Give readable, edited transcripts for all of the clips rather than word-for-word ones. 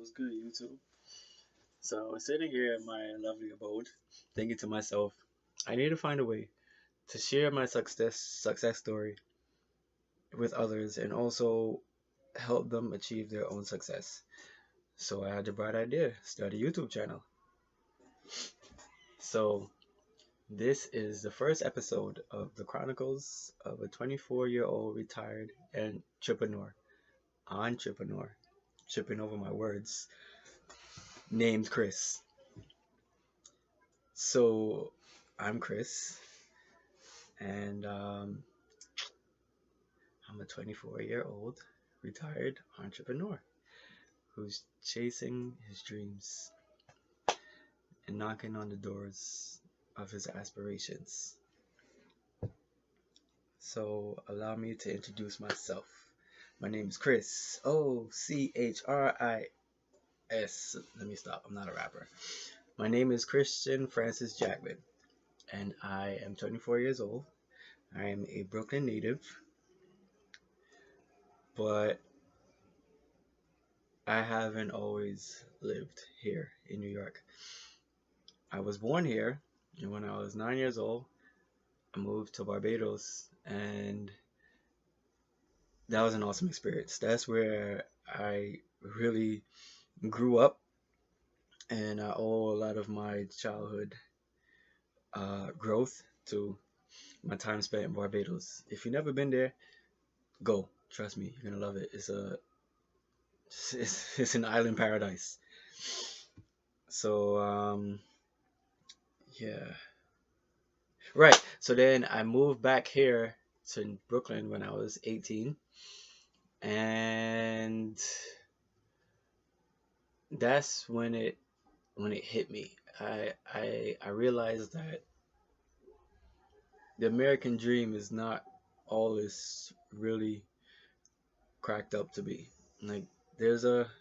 What's good, YouTube? So, sitting here in my lovely abode, thinking to myself, I need to find a way to share my success story with others and also help them achieve their own success. So, I had the bright idea, start a YouTube channel. So, this is the first episode of the Chronicles of a 24-year-old retired entrepreneur. Entrepreneur. Tripping over my words. Named Chris. So I'm Chris, and I'm a 24-year-old retired entrepreneur who's chasing his dreams and knocking on the doors of his aspirations. So allow me to introduce myself. My name is Chris. Ochris. Let me stop. I'm not a rapper. My name is Christian Francis Jackman, and I am 24 years old. I am a Brooklyn native, but I haven't always lived here in New York. I was born here, and when I was 9 years old, I moved to Barbados, and that was an awesome experience. That's where I really grew up, and I owe a lot of my childhood growth to my time spent in Barbados. If you've never been there, go. Trust me, you're gonna love it. It's an island paradise. So yeah. Right. So then I moved back here to Brooklyn when I was 18, and that's when it hit me. I realized that the American dream is not all it's really cracked up to be. Like there's a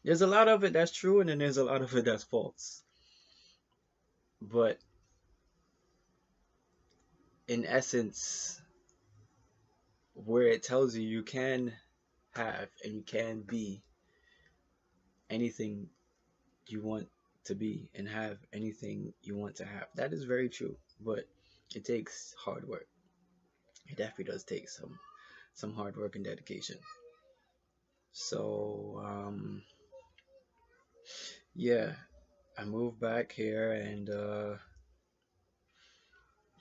there's a lot of it that's true, and then there's a lot of it that's false. But in essence, where it tells you you can have and you can be anything you want to be and have anything you want to have. That is very true, but it takes hard work. It definitely does take some hard work and dedication. So yeah, I moved back here, and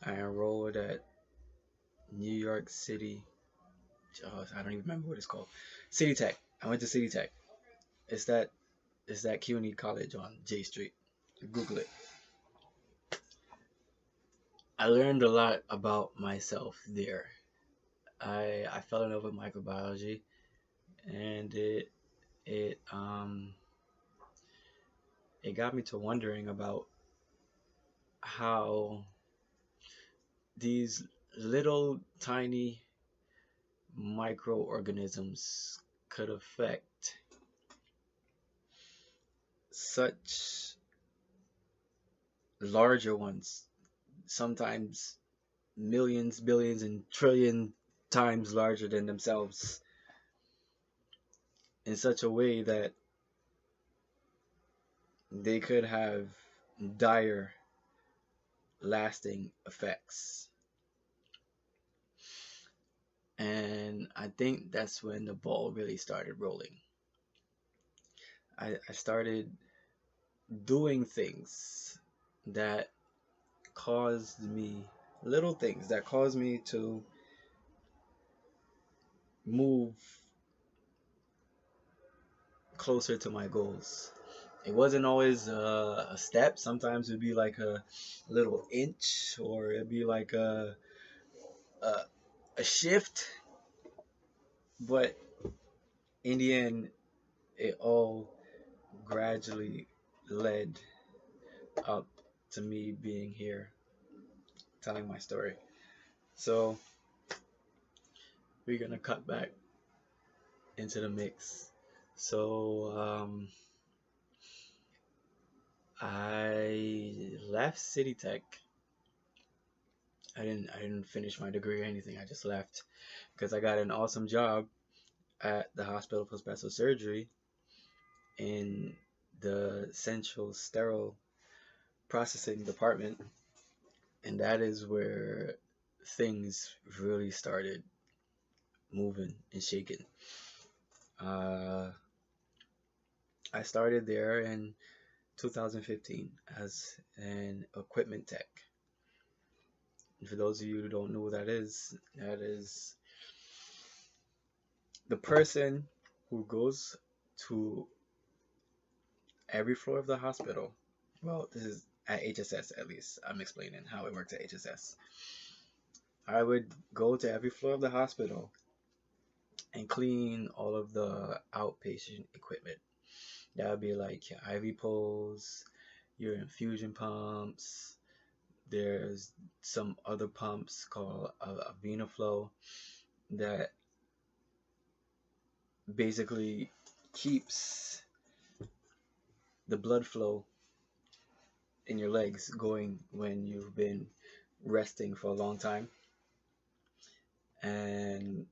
I enrolled at New York City. I don't even remember what it's called. City Tech. I went to City Tech. It's that CUNY college on J Street. Google it. I learned a lot about myself there. I fell in love with microbiology, and it um it got me to wondering about how these little tiny microorganisms could affect such larger ones, sometimes millions, billions, and trillion times larger than themselves, in such a way that they could have dire, lasting effects. And I think that's when the ball really started rolling. I started doing things that caused me, little things that caused me to move closer to my goals. It wasn't always a step. Sometimes it'd be like a little inch, or it'd be like a, a shift. But in the end, it all gradually led up to me being here telling my story. So we're gonna cut back into the mix. So I left City Tech. I didn't finish my degree or anything. I just left because I got an awesome job at the hospital for special surgery, in the central sterile processing department, and that is where things really started moving and shaking. Uh, I started there in 2015 as an equipment tech. And for those of you who don't know what that is the person who goes to every floor of the hospital. Well, this is at HSS at least. I'm explaining how it works at HSS. I would go to every floor of the hospital and clean all of the outpatient equipment. That would be like your IV poles, your infusion pumps. There's some other pumps called a VenaFlow that basically keeps the blood flow in your legs going when you've been resting for a long time, and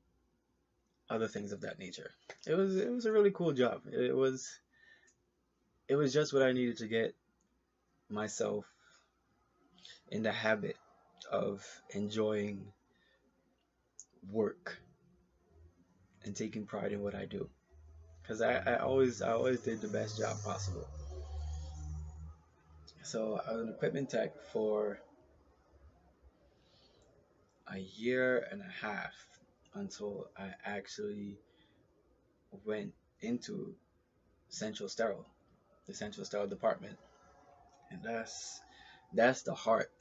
other things of that nature. It was a really cool job. It was just what I needed to get myself in the habit of enjoying work and taking pride in what I do. Because I always did the best job possible. So I was an equipment tech for a year and a half until I actually went into Central Sterile, the Central Sterile department, and that's the heart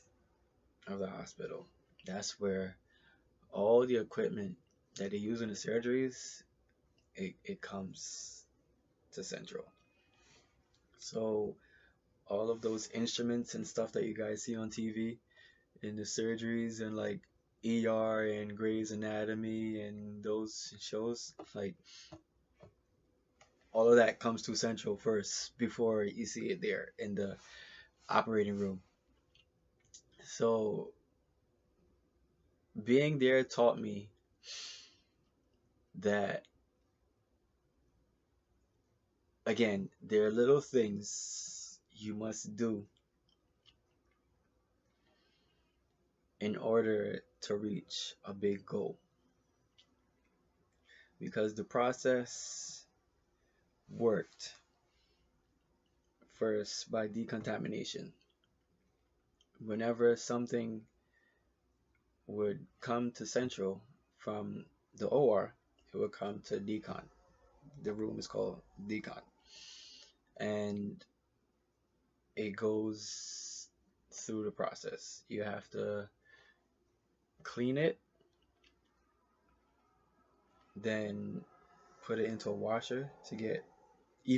of the hospital. That's where all the equipment that they use in the surgeries, it comes to Central. So all of those instruments and stuff that you guys see on TV in the surgeries and like ER and Grey's Anatomy and those shows, like all of that comes to Central first before you see it there in the operating room. So being there taught me that, again, there are little things you must do in order to reach a big goal, because the process worked first by decontamination. Whenever something would come to Central from the OR, it would come to decon. The room is called decon, and it goes through the process. You have to clean it, then put it into a washer to get